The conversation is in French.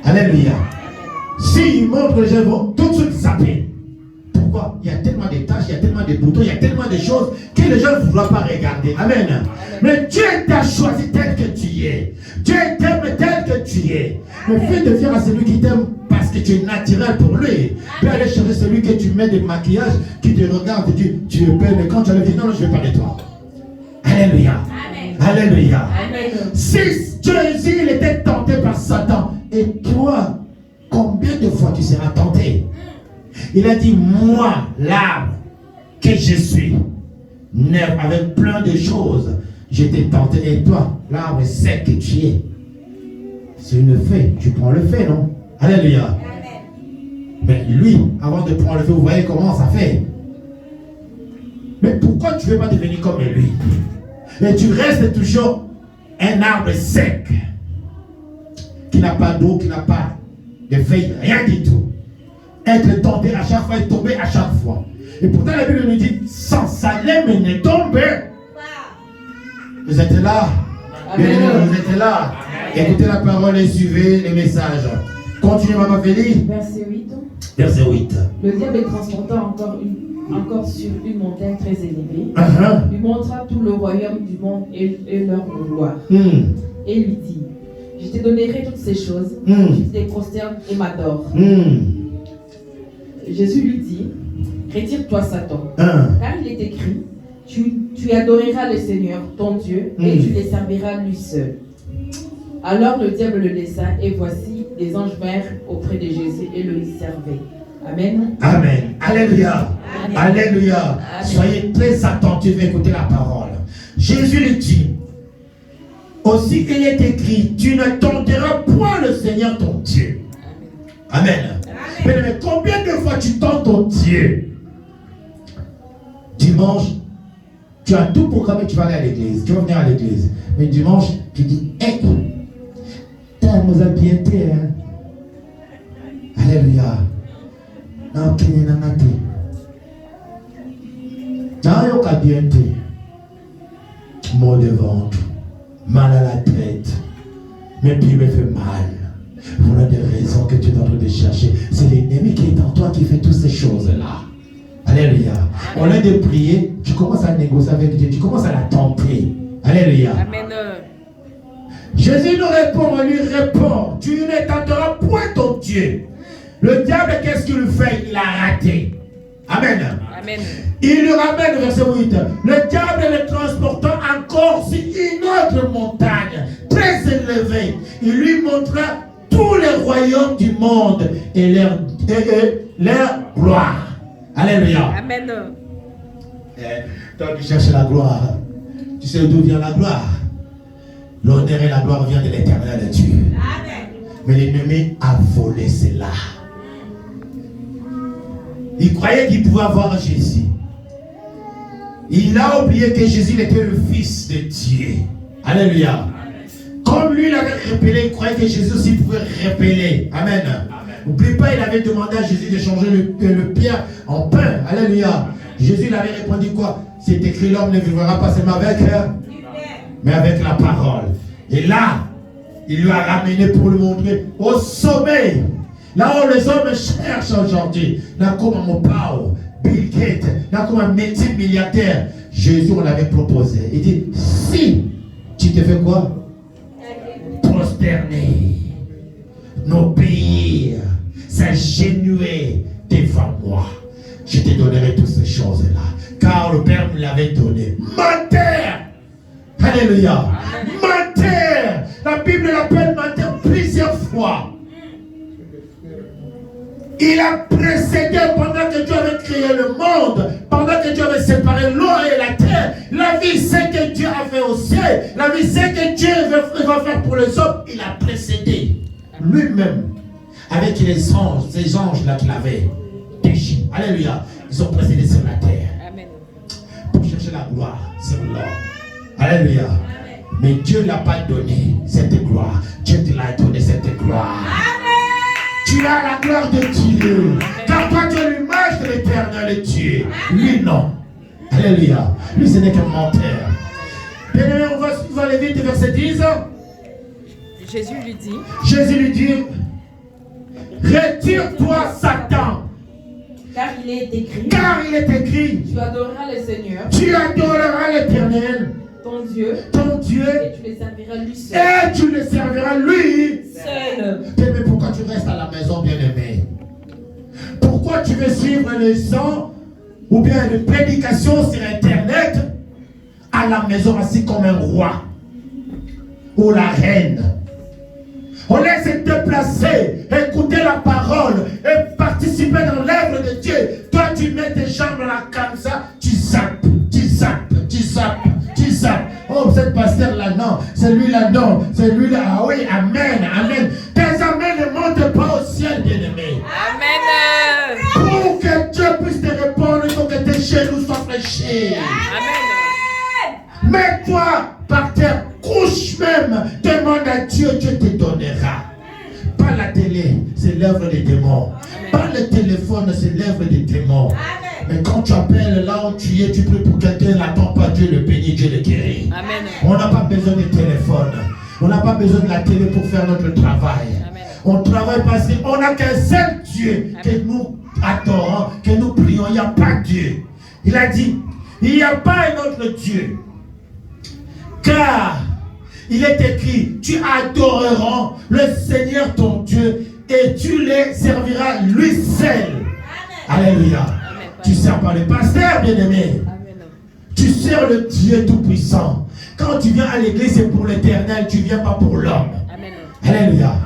Alléluia. S'il montre, les gens vont tout de suite zapper. Pourquoi? Il y a tellement de tâches, il y a tellement de boutons, il y a tellement de choses que les gens ne voudraient pas regarder. Amen. Mais Dieu t'a choisi tel que tu es. Dieu t'aime tel que tu es. Mais fais de fier à celui qui t'aime parce que tu es naturel pour lui. Puis aller chercher celui que tu mets des maquillages, qui te regarde et dit tu es belle. Et quand tu le dis, non, je ne vais pas de toi. Alléluia. Amen. Alléluia. Amen. Si Jésus il était tenté par Satan, et toi, combien de fois tu seras tenté? Il a dit, moi, l'arbre que je suis, neuf, avec plein de choses, j'étais tenté. Et toi, l'arbre sec que tu es, c'est une feuille. Tu prends le feuille, non? Alléluia. Mais lui, avant de prendre le feuille, vous voyez comment ça fait. Mais pourquoi tu ne veux pas devenir comme lui? Et tu restes toujours un arbre sec, qui n'a pas d'eau, qui n'a pas de feuilles, rien du tout. Être tenté à chaque fois et tomber à chaque fois. Et pourtant la Bible nous dit, sans Salem ne tombe. Vous êtes là? Vous êtes là? Écoutez la parole et suivez les messages. Continuez, Maman Félie. Verset 8. Verset 8. Le diable est transporté encore sur une montagne très élevée. Il montra tout le royaume du monde et leur gloire. Et lui dit, je te donnerai toutes ces choses, tu te prosternes et m'adores. Jésus lui dit, retire-toi Satan, car il est écrit, tu adoreras le Seigneur, ton Dieu, et tu le serviras lui seul. Alors le diable le laissa, et voici, des anges vinrent auprès de Jésus et le servaient. Amen. Amen. Alléluia. Amen. Alléluia. Amen. Soyez très attentifs et écoutez la parole. Jésus lui dit, aussi il est écrit, tu ne tenteras point le Seigneur ton Dieu. Amen. Amen. Mais combien de fois tu tentes ton Dieu? Dimanche, tu as tout programmé, tu vas aller à l'église, tu vas venir à l'église. Mais dimanche, tu dis, hé, t'as nous a bien été, hein? Alléluia. Non, qui n'est pas été. T'as eu bien été. Maux de ventre, mal à la tête, mes pieds me font mal. Voilà des raisons que tu es en train de chercher. C'est l'ennemi qui est en toi qui fait toutes ces choses-là. Alléluia. Au lieu de prier, tu commences à négocier avec Dieu, tu commences à la tenter. Alléluia. Amen. Jésus nous répond, on lui répond, tu ne tenteras point ton Dieu. Le diable, qu'est-ce qu'il fait? Il a raté. Amen. Amen. Il lui ramène, verset 8. Le diable le transportant encore sur une autre montagne très élevée. Il lui montra tous les royaumes du monde et leur gloire. Alléluia. Amen. Toi qui cherches la gloire, tu sais d'où vient la gloire? L'honneur et la gloire viennent de l'éternel de Dieu. Amen. Mais l'ennemi a volé cela. Il croyait qu'il pouvait avoir Jésus. Il a oublié que Jésus était le Fils de Dieu. Alléluia. Comme lui, il avait répélé, il croyait que Jésus aussi pouvait répeler. Amen. N'oublie pas, il avait demandé à Jésus de changer le pierre en pain. Alléluia. Jésus, il avait répondu quoi? C'est écrit, l'homme ne vivra pas seulement avec, mais avec la parole. Et là, il lui a ramené pour le montrer au sommet. Là où les hommes cherchent aujourd'hui, là comme un Mopao, Bill Gates, là comme un multimilliardaire, Jésus on l'avait proposé. Il dit, si tu te fais quoi? Prosterner, n'obéir, s'agenouiller devant moi. Je te donnerai toutes ces choses-là. Car le Père me l'avait donné. Menteur! Alléluia! Menteur! La Bible l'appelle menteur plusieurs fois. Il a précédé pendant que Dieu avait créé le monde, pendant que Dieu avait séparé l'eau et la terre. La vie, c'est que Dieu a fait au ciel. La vie, c'est que Dieu va faire pour les hommes. Il a précédé lui-même avec les anges, ces anges-là qu'il avait déchus. Alléluia. Ils ont précédé sur la terre. Amen. Pour chercher la gloire sur l'homme. Alléluia. Amen. Mais Dieu ne l'a pas donné cette gloire. Dieu te l'a donné cette gloire. Amen. Tu as la gloire de Dieu. Car toi, tu es l'image de l'éternel Dieu. Lui, non. Alléluia. Lui, ce n'est qu'un menteur. Bien-aimé, on va aller vite, verset 10. Jésus lui dit. Jésus lui dit. Retire-toi, Satan. Car il est écrit. Car il est écrit. Tu adoreras le Seigneur. Tu adoreras l'Éternel. Ton Dieu. Et tu le serviras lui seul. Et tu le serviras lui seul. Mais pourquoi tu restes à la maison, bien-aimé? Pourquoi tu veux suivre les sons ou bien une prédication sur Internet à la maison assis comme un roi ou la reine? On laisse se déplacer, écouter la parole et participer dans l'œuvre de Dieu. Toi, tu mets tes jambes là comme ça, tu zappes, tu zappes, tu zappes, tu zappes. Oh, cette pasteur-là, non. Celui-là, non. Celui-là, ah oui, amen, amen. Tes amens ne montent pas au ciel, bien-aimé. Amen. Pour que Dieu puisse te répondre, il faut que tes genoux soient fléchis. Amen. Mets-toi par terre, couche même, demande à Dieu, Dieu te donnera. Pas la télé, c'est l'œuvre des démons. Pas le téléphone, c'est l'œuvre des démons. Mais quand tu appelles là où tu es, tu pries pour quelqu'un, n'attends pas Dieu le bénit, Dieu le guérit. Amen. On n'a pas besoin de téléphone. On n'a pas besoin de la télé pour faire notre travail. Amen. On travaille parce qu'on n'a qu'un seul Dieu que nous adorons, que nous prions. Il n'y a pas Dieu. Il a dit, il n'y a pas un autre Dieu. Car il est écrit, tu adoreras le Seigneur ton Dieu et tu le serviras lui seul. Alléluia. Tu ne sers pas le pasteur, bien-aimé. Tu sers le Dieu Tout-Puissant. Quand tu viens à l'église, c'est pour l'éternel. Tu ne viens pas pour l'homme. Alléluia.